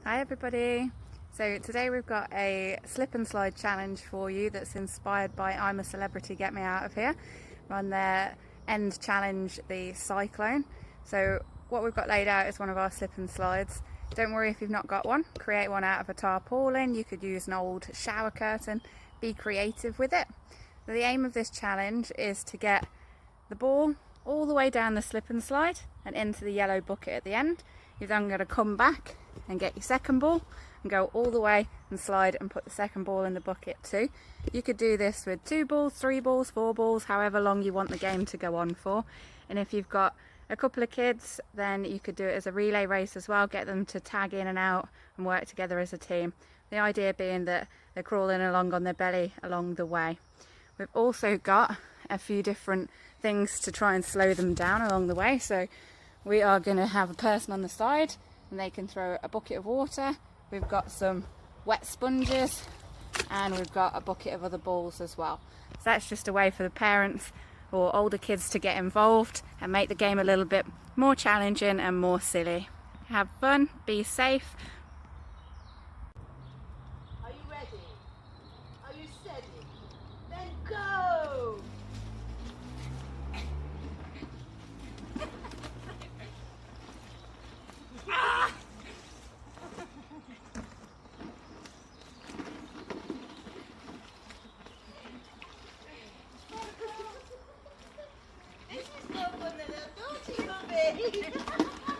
Hi everybody! So today we've got a slip and slide challenge for you that's inspired by I'm a Celebrity, Get Me Out of Here. Run their end challenge, the Cyclone. So what we've got laid out is one of our slip and slides. Don't worry if you've not got one, create one out of a tarpaulin. You could use an old shower curtain, be creative with it. The aim of this challenge is to get the ball all the way down the slip and slide and into the yellow bucket at the end. You're then going to come back and get your second ball and go all the way and slide and put the second ball in the bucket too. You could do this with 2 balls, 3 balls, 4 balls, however long you want the game to go on for. And if you've got a couple of kids, then you could do it as a relay race as well, get them to tag in and out and work together as a team. The idea being that they're crawling along on their belly along the way. We've also got a few different things to try and slow them down along the way. So we are going to have a person on the side and they can throw a bucket of water. We've got some wet sponges and we've got a bucket of other balls as well. So that's just a way for the parents or older kids to get involved and make the game a little bit more challenging and more silly. Have fun, be safe. Are you ready? Are you steady? Then go! This is no fun, little naughty mummy.